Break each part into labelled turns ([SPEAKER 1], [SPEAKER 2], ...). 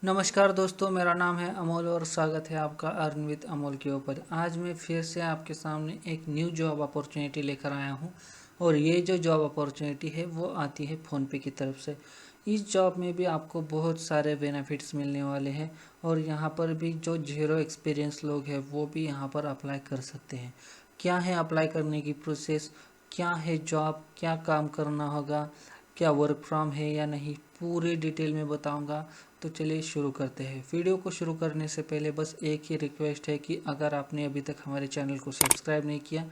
[SPEAKER 1] नमस्कार दोस्तों, मेरा नाम है अमोल और स्वागत है आपका अर्न विद अमोल के ऊपर। आज मैं फिर से आपके सामने एक न्यू जॉब अपॉर्चुनिटी लेकर आया हूं और ये जो जॉब अपॉर्चुनिटी है वो आती है फ़ोनपे की तरफ से। इस जॉब में भी आपको बहुत सारे बेनिफिट्स मिलने वाले हैं और यहाँ पर भी जो जीरो एक्सपीरियंस लोग हैं वो भी यहाँ पर अप्लाई कर सकते हैं। क्या है अप्लाई करने की प्रोसेस, क्या है जॉब, क्या काम करना होगा, क्या वर्क फ्रॉम है या नहीं, पूरी डिटेल में बताऊंगा। तो चलिए शुरू करते हैं। वीडियो को शुरू करने से पहले बस एक ही रिक्वेस्ट है कि अगर आपने अभी तक हमारे चैनल को सब्सक्राइब नहीं किया,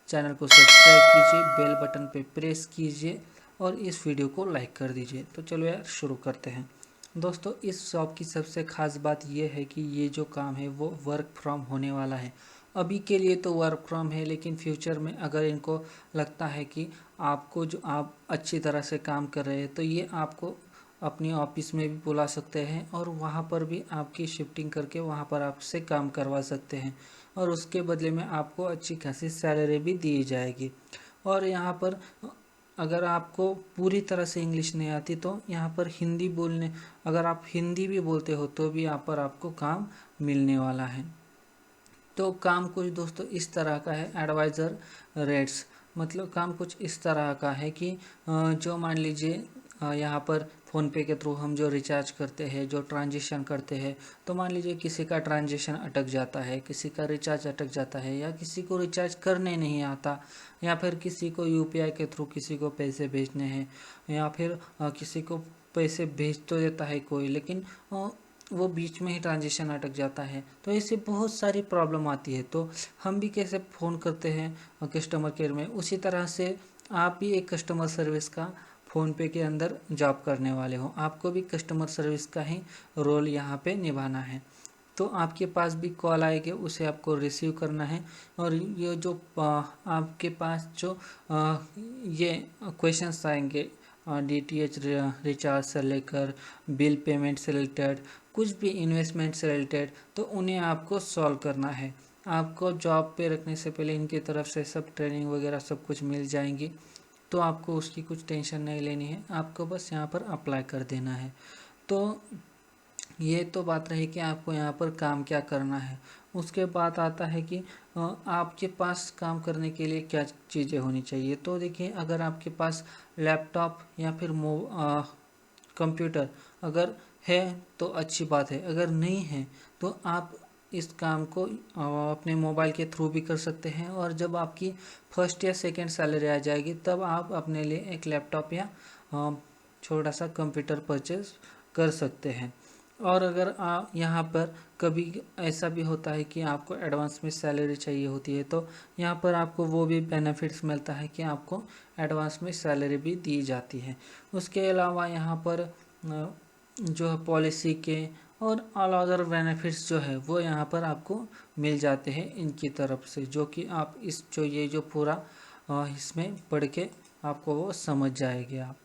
[SPEAKER 1] चैनल को सब्सक्राइब कीजिए, बेल बटन पे प्रेस कीजिए और इस वीडियो को लाइक कर दीजिए। तो चलो यार शुरू करते हैं। दोस्तों, इस जॉब की सबसे ख़ास बात यह है कि ये जो काम है वो वर्क फ्रॉम होने वाला है। अभी के लिए तो वर्क फ्रॉम है, लेकिन फ्यूचर में अगर इनको लगता है कि आपको जो आप अच्छी तरह से काम कर रहे हैं तो ये आपको अपनी ऑफिस में भी बुला सकते हैं और वहाँ पर भी आपकी शिफ्टिंग करके वहाँ पर आपसे काम करवा सकते हैं और उसके बदले में आपको अच्छी खासी सैलरी भी दी जाएगी। और यहाँ पर अगर आपको पूरी तरह से इंग्लिश नहीं आती तो यहाँ पर हिंदी बोलने, अगर आप हिंदी भी बोलते हो तो भी यहाँ पर आपको काम मिलने वाला है। तो काम कुछ दोस्तों इस तरह का है, एडवाइज़र रेट्स, मतलब काम कुछ इस तरह का है कि जो मान लीजिए यहाँ पर फ़ोनपे के थ्रू हम जो रिचार्ज करते हैं, जो ट्रांजेक्शन करते हैं, तो मान लीजिए किसी का ट्रांजेक्शन अटक जाता है, किसी का रिचार्ज अटक जाता है या किसी को रिचार्ज करने नहीं आता, या फिर किसी को यूपीआई के थ्रू किसी को पैसे भेजने हैं, या फिर किसी को पैसे भेज तो देता है कोई, लेकिन वो बीच में ही ट्रांजेक्शन अटक जाता है। तो ऐसे बहुत सारी प्रॉब्लम आती है। तो हम भी कैसे फ़ोन करते हैं कस्टमर केयर में, उसी तरह से आप भी एक कस्टमर सर्विस का फ़ोनपे के अंदर जॉब करने वाले हो। आपको भी कस्टमर सर्विस का ही रोल यहाँ पे निभाना है। तो आपके पास भी कॉल आएगी, उसे आपको रिसीव करना है और ये जो आपके पास जो ये क्वेश्चंस आएंगे डीटीएच रिचार्ज से लेकर बिल पेमेंट से रिलेटेड, कुछ भी इन्वेस्टमेंट से रिलेटेड, तो उन्हें आपको सॉल्व करना है। आपको जॉब पे रखने से पहले इनकी तरफ से सब ट्रेनिंग वगैरह सब कुछ मिल जाएंगी, तो आपको उसकी कुछ टेंशन नहीं लेनी है, आपको बस यहाँ पर अप्लाई कर देना है। तो ये तो बात रही कि आपको यहाँ पर काम क्या करना है। उसके बाद आता है कि आपके पास काम करने के लिए क्या चीज़ें होनी चाहिए। तो देखिए, अगर आपके पास लैपटॉप या फिर कंप्यूटर अगर है तो अच्छी बात है, अगर नहीं है तो आप इस काम को अपने मोबाइल के थ्रू भी कर सकते हैं और जब आपकी फर्स्ट या सेकंड सैलरी आ जाएगी तब आप अपने लिए एक लैपटॉप या छोटा सा कंप्यूटर परचेज कर सकते हैं। और अगर आप यहाँ पर कभी ऐसा भी होता है कि आपको एडवांस में सैलरी चाहिए होती है तो यहाँ पर आपको वो भी बेनिफिट्स मिलता है कि आपको एडवांस में सैलरी भी दी जाती है। उसके अलावा यहाँ पर जो है पॉलिसी के और ऑल अदर बेनिफिट्स जो है वो यहाँ पर आपको मिल जाते हैं इनकी तरफ से, जो कि आप इस जो ये जो पूरा इसमें पढ़ के आपको वो समझ जाएंगे। आप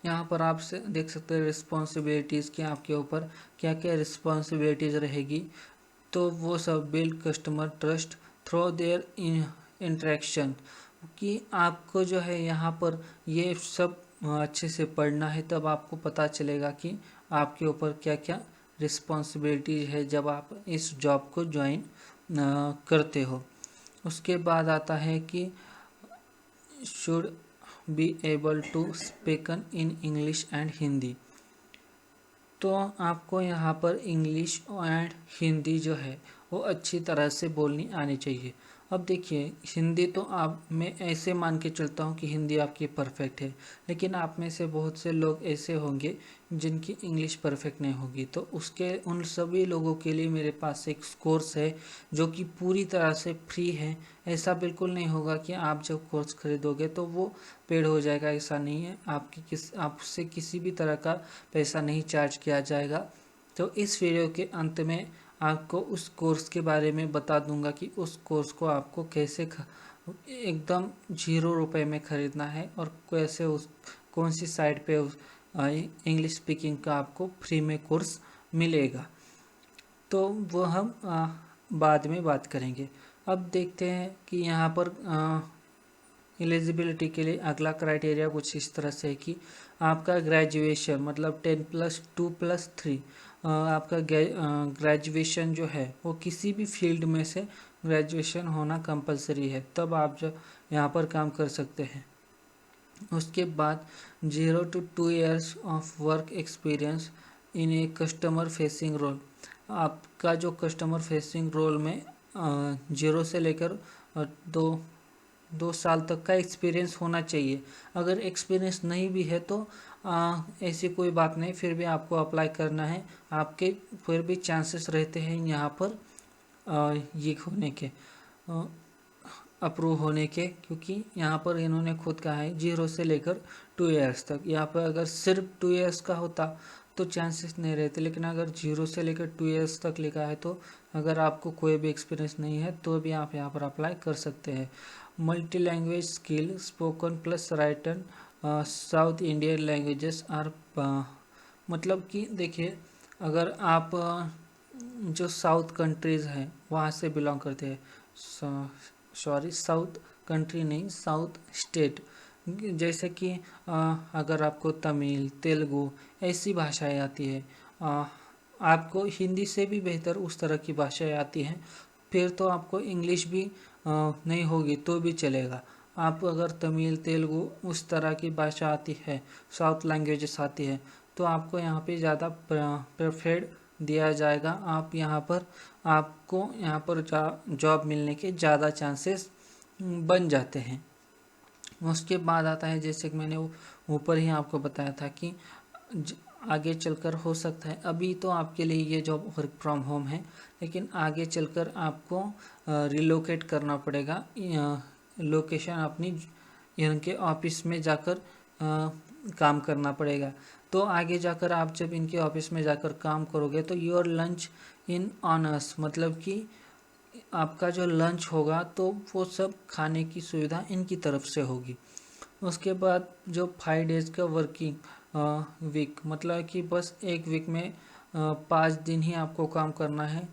[SPEAKER 1] यहाँ पर आप से देख सकते हैं रिस्पॉन्सिबिलिटीज़ कि आपके ऊपर क्या क्या रिस्पॉन्सिबिलिटीज़ रहेगी। तो वो सब build customer trust through their interaction, कि आपको जो है यहाँ पर ये सब अच्छे से पढ़ना है, तब आपको पता चलेगा कि आपके ऊपर क्या क्या रिस्पॉन्सिबिलिटीज है जब आप इस जॉब को ज्वाइन करते हो। उसके बाद आता है कि should be able to spoken in English and Hindi. तो आपको यहाँ पर इंग्लिश एंड हिंदी जो है वो अच्छी तरह से बोलनी आनी चाहिए। अब देखिए, हिंदी तो आप, मैं ऐसे मान के चलता हूँ कि हिंदी आपकी परफेक्ट है, लेकिन आप में से बहुत से लोग ऐसे होंगे जिनकी इंग्लिश परफेक्ट नहीं होगी। तो उसके उन सभी लोगों के लिए मेरे पास एक कोर्स है जो कि पूरी तरह से फ्री है। ऐसा बिल्कुल नहीं होगा कि आप जब कोर्स खरीदोगे तो वो पेड हो जाएगा, ऐसा नहीं है। आपसे किसी भी तरह का पैसा नहीं चार्ज किया जाएगा। तो इस वीडियो के अंत में आपको उस कोर्स के बारे में बता दूंगा कि उस कोर्स को आपको कैसे एकदम 0 रुपए में ख़रीदना है और कैसे उस कौन सी साइट पे उस इंग्लिश स्पीकिंग का आपको फ्री में कोर्स मिलेगा। तो वो हम बाद में बात करेंगे। अब देखते हैं कि यहाँ पर एलिजिबिलिटी के लिए अगला क्राइटेरिया कुछ इस तरह से है कि आपका ग्रेजुएशन मतलब 10+2+3 आपका ग्रेजुएशन जो है वो किसी भी फील्ड में से ग्रेजुएशन होना कंपलसरी है, तब आप जो यहाँ पर काम कर सकते हैं। उसके बाद 0 to 2 years of work experience in a customer facing role. आपका जो कस्टमर फेसिंग रोल में 0 से लेकर 2 साल तक का एक्सपीरियंस होना चाहिए। अगर एक्सपीरियंस नहीं भी है तो ऐसी कोई बात नहीं, फिर भी आपको अप्लाई करना है। आपके फिर भी चांसेस रहते हैं यहाँ पर ये होने के, अप्रूव होने के, क्योंकि यहाँ पर इन्होंने खुद कहा है 0 से लेकर 2 ईयर्स तक। यहाँ पर अगर सिर्फ 2 ईयर्स का होता तो चांसेस नहीं रहते, लेकिन अगर 0 से लेकर 2 ईयर्स तक लिखा है तो अगर आपको कोई भी एक्सपीरियंस नहीं है तो भी आप यहाँ पर अप्लाई कर सकते हैं। Multi language skill spoken plus written South Indian languages are, मतलब कि देखिए अगर आप जो साउथ कंट्रीज़ हैं वहाँ से बिलोंग करते हैं, सॉरी साउथ कंट्री नहीं, साउथ स्टेट, जैसे कि अगर आपको तमिल तेलुगु ऐसी भाषाएं आती है, आपको हिंदी से भी बेहतर उस तरह की भाषाएं आती हैं, फिर तो आपको इंग्लिश भी नहीं होगी तो भी चलेगा। आप अगर तमिल तेलुगु उस तरह की भाषा आती है, साउथ लैंग्वेजेस आती है, तो आपको यहाँ पे ज़्यादा प्रेफर्ड दिया जाएगा। आप यहाँ पर आपको यहाँ पर जॉब मिलने के ज़्यादा चांसेस बन जाते हैं। उसके बाद आता है, जैसे कि मैंने ऊपर ही आपको बताया था कि आगे चलकर हो सकता है, अभी तो आपके लिए ये जॉब वर्क फ्रॉम होम है, लेकिन आगे चलकर आपको रिलोकेट करना पड़ेगा, लोकेशन अपनी इनके ऑफिस में जाकर काम करना पड़ेगा। तो आगे जाकर आप जब इनके ऑफिस में जाकर काम करोगे तो योर लंच इन ऑनर्स, मतलब कि आपका जो लंच होगा तो वो सब खाने की सुविधा इनकी तरफ से होगी। उसके बाद जो 5 डेज़ का वर्किंग वीक, मतलब कि बस एक वीक में 5 दिन ही आपको काम करना है।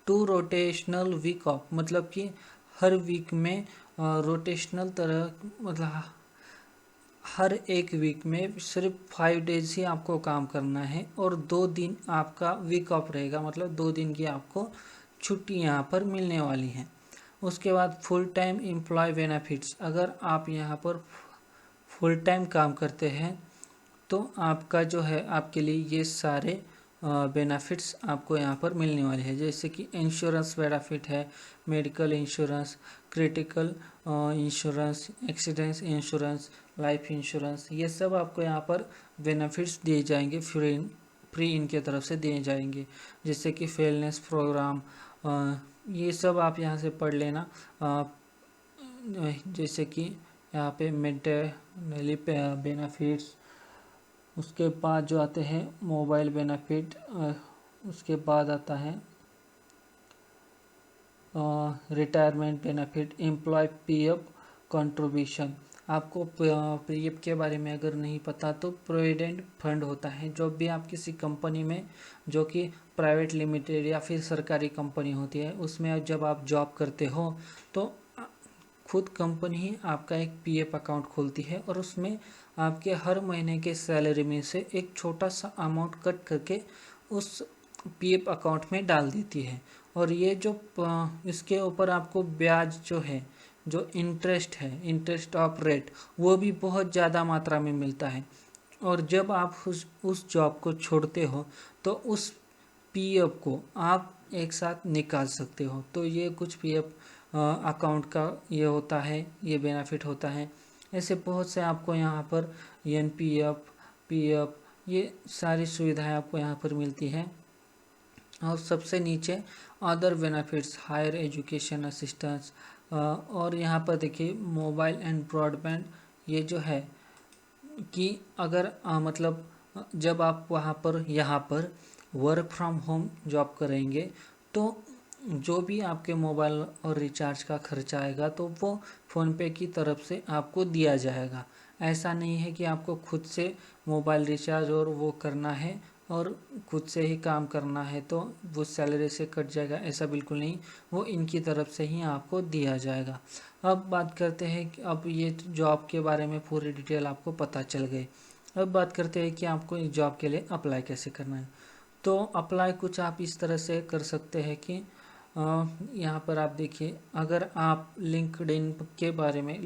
[SPEAKER 1] 2 रोटेशनल वीक ऑफ, मतलब कि हर वीक में रोटेशनल तरह, मतलब हर एक वीक में सिर्फ 5 डेज ही आपको काम करना है और 2 दिन आपका वीक ऑफ रहेगा, मतलब 2 दिन की आपको छुट्टी यहाँ पर मिलने वाली है। उसके बाद फुल टाइम एम्प्लॉय बेनिफिट्स, अगर आप यहाँ पर फुल टाइम काम करते हैं तो आपका जो है आपके लिए ये सारे बेनिफिट्स आपको यहाँ पर मिलने वाले हैं, जैसे कि इंश्योरेंस बेनिफिट है, medical insurance, critical insurance, accident insurance, life insurance, ये सब आपको यहाँ पर बेनिफिट्स दिए जाएंगे, फ्री इनके तरफ से दिए जाएंगे, जैसे कि फेलनेस प्रोग्राम, ये सब आप यहाँ से पढ़ लेना। जैसे कि यहाँ पे मेंटली बेनिफिट्स, उसके बाद जो आते हैं मोबाइल बेनिफिट, उसके बाद आता है retirement benefit, employ PF contribution. आपको पीएफ के बारे में अगर नहीं पता तो प्रोविडेंट फंड होता है, जो भी आप किसी कंपनी में, जो कि प्राइवेट लिमिटेड या फिर सरकारी कंपनी होती है, उसमें जब आप जॉब करते हो तो खुद कंपनी ही आपका एक पीएफ अकाउंट खोलती है और उसमें आपके हर महीने के सैलरी में से एक छोटा सा अमाउंट कट करके उस पीएफ अकाउंट में डाल देती है। और ये जो इसके ऊपर आपको ब्याज जो है, जो इंटरेस्ट है, इंटरेस्ट ऑफ रेट, वो भी बहुत ज़्यादा मात्रा में मिलता है। और जब आप उस जॉब को छोड़ते हो तो उस पीएफ को आप एक साथ निकाल सकते हो। तो ये कुछ पीएफ अकाउंट का ये होता है, ये बेनिफिट होता है। ऐसे बहुत से आपको यहाँ पर एनपीएफ, पीएफ, ये सारी सुविधाएं आपको यहाँ पर मिलती है। और सबसे नीचे other benefits, higher education assistance, और यहाँ पर देखिए मोबाइल एंड ब्रॉडबैंड, ये जो है कि अगर मतलब जब आप यहाँ पर वर्क फ्रॉम होम जॉब करेंगे तो जो भी आपके मोबाइल और रिचार्ज का खर्चा आएगा तो वो फ़ोनपे की तरफ से आपको दिया जाएगा। ऐसा नहीं है कि आपको खुद से मोबाइल रिचार्ज और वो करना है, और खुद से ही काम करना है तो वो सैलरी से कट जाएगा, ऐसा बिल्कुल नहीं, वो इनकी तरफ से ही आपको दिया जाएगा। अब बात करते हैं कि अब ये जॉब के बारे में पूरी डिटेल आपको पता चल गई। अब बात करते हैं कि आपको इस जॉब के लिए अप्लाई कैसे करना है। तो अप्लाई कुछ आप इस तरह से कर सकते हैं कि यहाँ पर आप देखिए, अगर आप लिंक्डइन के बारे में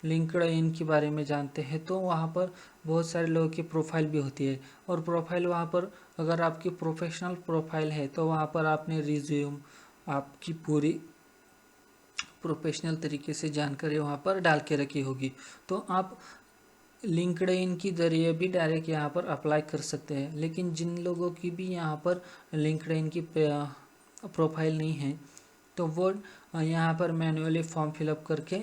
[SPEAKER 1] लिंक्डइन के बारे में जानते हैं तो वहाँ पर बहुत सारे लोगों की प्रोफाइल भी होती है, और प्रोफाइल वहाँ पर अगर आपकी प्रोफेशनल प्रोफाइल है तो वहाँ पर आपने रिज्यूम, आपकी पूरी प्रोफेशनल तरीके से जानकारी वहाँ पर डाल के रखी होगी। तो आप लिंक्डइन के जरिए भी डायरेक्ट यहाँ पर अप्लाई कर सकते हैं। लेकिन जिन लोगों की भी यहाँ पर लिंक्डइन की प्रोफाइल नहीं है तो वो यहाँ पर मैन्युअली फॉर्म फिलअप करके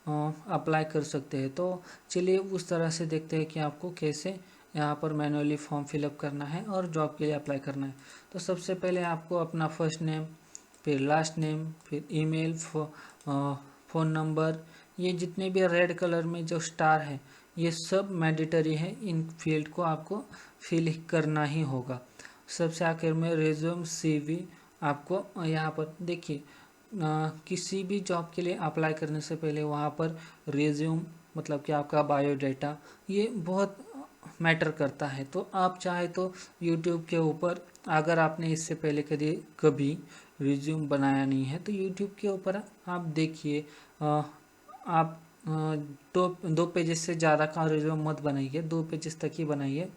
[SPEAKER 1] अप्लाई कर सकते हैं। तो चलिए उस तरह से देखते हैं कि आपको कैसे यहाँ पर मैन्युअली फॉर्म फिलअप करना है और जॉब के लिए अप्लाई करना है। तो सबसे पहले आपको अपना फर्स्ट नेम, फिर लास्ट नेम, फिर ईमेल, फ़ोन नंबर, ये जितने भी रेड कलर में जो स्टार है ये सब मैंडेटरी है, इन फील्ड को आपको फिल करना ही होगा। सबसे आखिर में रिज्यूम, CV आपको यहाँ पर देखिए, किसी भी जॉब के लिए अप्लाई करने से पहले वहाँ पर रिज्यूम मतलब कि आपका बायोडाटा ये बहुत मैटर करता है। तो आप चाहे तो यूट्यूब के ऊपर, अगर आपने इससे पहले कभी रिज्यूम बनाया नहीं है तो यूट्यूब के ऊपर आप देखिए, आप 2 पेजेस से ज़्यादा का रिज्यूम मत बनाइए, 2 पेजेस तक ही बनाइए,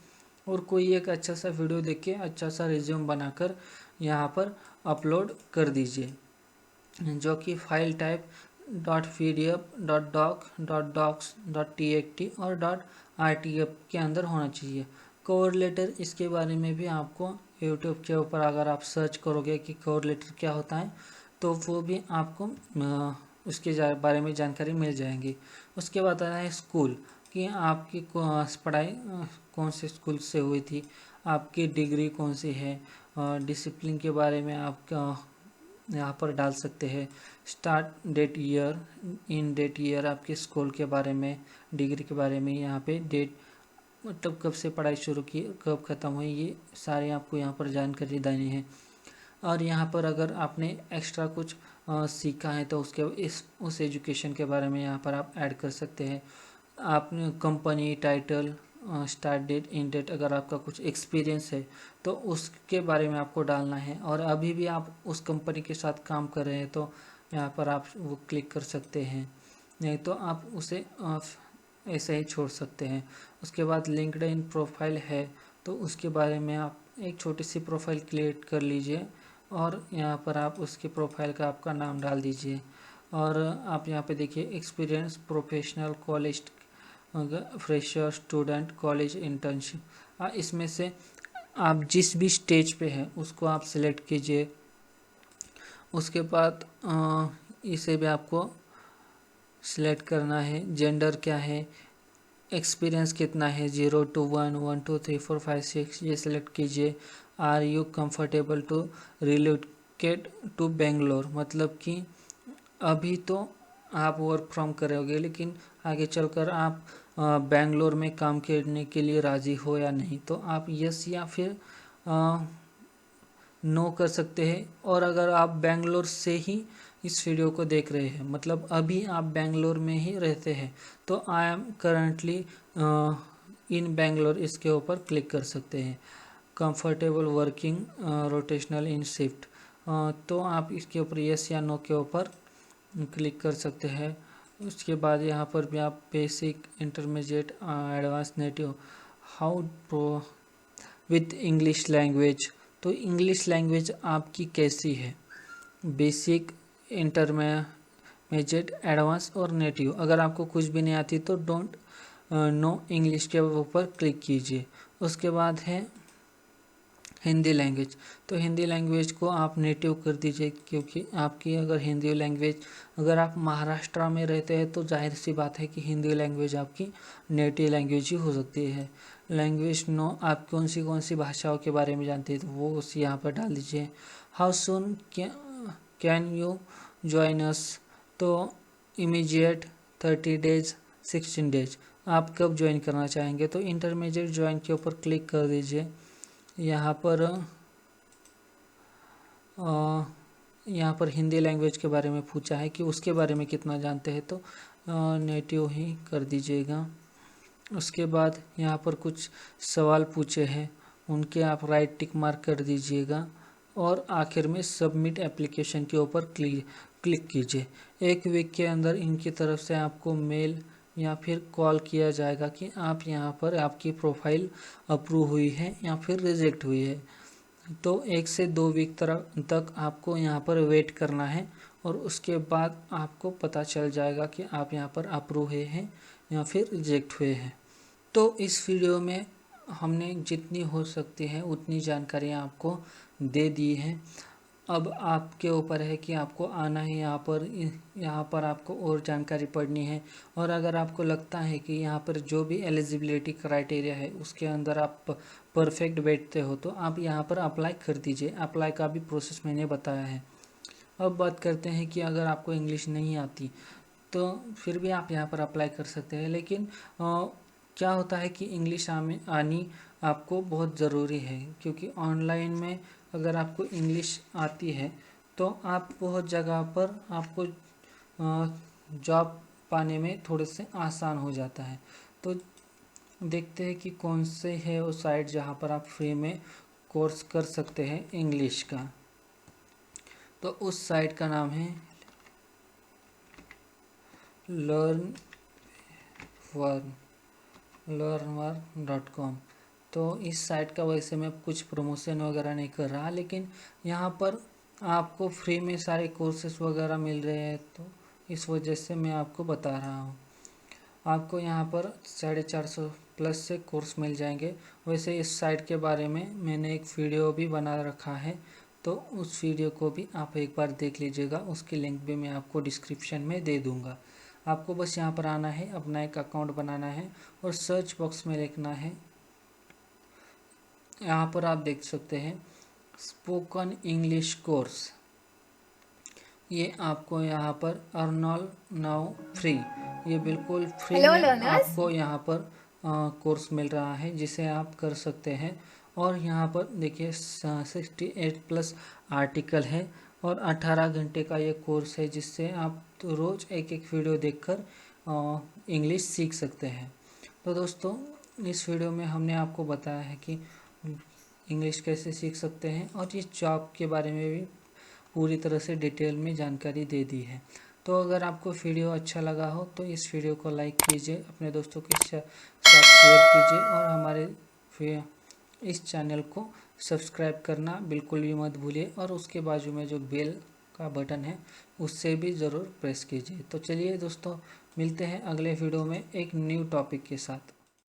[SPEAKER 1] और कोई एक अच्छा सा वीडियो देख के अच्छा सा रिज्यूम बनाकर यहाँ पर अपलोड कर दीजिए, जो कि file type .pdf, .doc, .docs, .txt और .rtf के अंदर होना चाहिए। कवर लेटर, इसके बारे में भी आपको यूट्यूब के ऊपर अगर आप सर्च करोगे कि कवर लेटर क्या होता है तो वो भी आपको उसके बारे में जानकारी मिल जाएगी। उसके बाद आता है स्कूल, कि आपकी पढ़ाई कौन से स्कूल से हुई थी, आपकी डिग्री कौन सी है, डिसिप्लिन के बारे में आप यहाँ पर डाल सकते हैं। स्टार्ट डेट ईयर, इन डेट ईयर आपके स्कूल के बारे में, डिग्री के बारे में, यहाँ पे डेट मतलब कब से पढ़ाई शुरू की, कब ख़त्म हुई, ये सारे आपको यहाँ पर जानकारी देनी है। और यहाँ पर अगर आपने एक्स्ट्रा कुछ सीखा है तो उस एजुकेशन के बारे में यहाँ पर आप ऐड कर सकते हैं। आपने कंपनी टाइटल, स्टार्ट डेट, इन डेट, अगर आपका कुछ एक्सपीरियंस है तो उसके बारे में आपको डालना है, और अभी भी आप उस कंपनी के साथ काम कर रहे हैं तो यहाँ पर आप वो क्लिक कर सकते हैं, नहीं तो आप उसे ऐसे ही छोड़ सकते हैं। उसके बाद लिंक्डइन प्रोफाइल है तो उसके बारे में आप एक छोटी सी प्रोफाइल क्रिएट कर लीजिए, और यहाँ पर आप उसके प्रोफाइल का आपका नाम डाल दीजिए। और आप यहाँ पे देखिए experience, professional, college, fresher, student, college, internship, इसमें से आप जिस भी स्टेज पे हैं उसको आप सिलेक्ट कीजिए। उसके बाद इसे भी आपको सिलेक्ट करना है। जेंडर क्या है, एक्सपीरियंस कितना है, 0 to 1, 1 2 3 4 5 6, ये सिलेक्ट कीजिए। Are you comfortable to relocate to Bangalore, मतलब कि अभी तो आप वर्क फ्रॉम करोगे लेकिन आगे चलकर आप बेंगलोर में काम करने के लिए राज़ी हो या नहीं, तो आप यस या फिर नो कर सकते हैं। और अगर आप बेंगलोर से ही इस वीडियो को देख रहे हैं, मतलब अभी आप बेंगलोर में ही रहते हैं, तो I am currently in Bangalore, इसके ऊपर क्लिक कर सकते हैं। कंफर्टेबल वर्किंग रोटेशनल इन शिफ्ट, तो आप इसके ऊपर यस या नो के ऊपर क्लिक कर सकते हैं। उसके बाद यहाँ पर भी आप basic, intermediate, advance, native, how pro with English language, तो इंग्लिश लैंग्वेज आपकी कैसी है, बेसिक, इंटरमीडिएट, एडवांस और नेटिव। अगर आपको कुछ भी नहीं आती तो डोंट नो इंग्लिश के ऊपर क्लिक कीजिए। उसके बाद है हिंदी लैंग्वेज, तो हिंदी लैंग्वेज को आप नेटिव कर दीजिए, क्योंकि आपकी अगर हिंदी लैंग्वेज, अगर आप महाराष्ट्र में रहते हैं तो जाहिर सी बात है कि हिंदी लैंग्वेज आपकी नेटिव लैंग्वेज ही हो सकती है। लैंग्वेज नो, आप कौन सी भाषाओं के बारे में जानते हैं तो वो उस यहाँ पर डाल दीजिए। How soon can you join us, तो इमीडिएट, 30 days, 16 days, आप कब ज्वाइन करना चाहेंगे, तो इंटरमीडिएट ज्वाइन के ऊपर क्लिक कर दीजिए। यहाँ पर हिंदी लैंग्वेज के बारे में पूछा है कि उसके बारे में कितना जानते हैं, तो नेटिव ही कर दीजिएगा। उसके बाद यहाँ पर कुछ सवाल पूछे हैं, उनके आप राइट टिक मार्क कर दीजिएगा और आखिर में सबमिट एप्लीकेशन के ऊपर क्लिक कीजिए। 1 वीक के अंदर इनकी तरफ से आपको मेल या फिर कॉल किया जाएगा कि आप यहाँ पर आपकी प्रोफाइल अप्रूव हुई है या फिर रिजेक्ट हुई है। तो 1 से 2 वीक तक आपको यहाँ पर वेट करना है और उसके बाद आपको पता चल जाएगा कि आप यहाँ पर अप्रूव हुए हैं या फिर रिजेक्ट हुए हैं। तो इस वीडियो में हमने जितनी हो सकती है उतनी जानकारियाँ आपको दे दी हैं। अब आपके ऊपर है कि आपको आना है यहाँ पर आपको और जानकारी पढ़नी है। और अगर आपको लगता है कि यहाँ पर जो भी एलिजिबिलिटी क्राइटेरिया है उसके अंदर आप परफेक्ट बैठते हो, तो आप यहाँ पर अप्लाई कर दीजिए। अप्लाई का भी प्रोसेस मैंने बताया है। अब बात करते हैं कि अगर आपको इंग्लिश नहीं आती तो फिर भी आप यहाँ पर अप्लाई कर सकते हैं, लेकिन क्या होता है कि इंग्लिश आनी आपको बहुत ज़रूरी है, क्योंकि ऑनलाइन में अगर आपको इंग्लिश आती है तो आप बहुत जगह पर आपको जॉब पाने में थोड़े से आसान हो जाता है। तो देखते हैं कि कौन से है वो साइट जहाँ पर आप फ्री में कोर्स कर सकते हैं इंग्लिश का। तो उस साइट का नाम है learnwar.com। तो इस साइट का वैसे मैं कुछ प्रमोशन वगैरह नहीं कर रहा, लेकिन यहाँ पर आपको फ्री में सारे कोर्सेस वगैरह मिल रहे हैं, तो इस वजह से मैं आपको बता रहा हूँ। आपको यहाँ पर 450 प्लस से कोर्स मिल जाएंगे। वैसे इस साइट के बारे में मैंने एक वीडियो भी बना रखा है, तो उस वीडियो को भी आप एक बार देख लीजिएगा। उसकी लिंक भी मैं आपको डिस्क्रिप्शन में दे दूँगा। आपको बस यहाँ पर आना है, अपना एक अकाउंट बनाना है और सर्च बॉक्स में लिखना है, यहाँ पर आप देख सकते हैं स्पोकन इंग्लिश कोर्स। ये आपको यहाँ पर अर्न नाउ फ्री, ये बिल्कुल फ्री में आपको यहाँ पर कोर्स मिल रहा है जिसे आप कर सकते हैं। और यहाँ पर देखिए 68 प्लस आर्टिकल है और 18 घंटे का ये कोर्स है, जिससे आप तो रोज़ एक वीडियो देखकर इंग्लिश सीख सकते हैं। तो दोस्तों, इस वीडियो में हमने आपको बताया है कि इंग्लिश कैसे सीख सकते हैं और ये जॉब के बारे में भी पूरी तरह से डिटेल में जानकारी दे दी है। तो अगर आपको वीडियो अच्छा लगा हो तो इस वीडियो को लाइक कीजिए, अपने दोस्तों के साथ शेयर कीजिए और हमारे इस चैनल को सब्सक्राइब करना बिल्कुल भी मत भूलिए और उसके बाजू में जो बेल का बटन है उससे भी ज़रूर प्रेस कीजिए। तो चलिए दोस्तों, मिलते हैं अगले वीडियो में एक न्यू टॉपिक के साथ।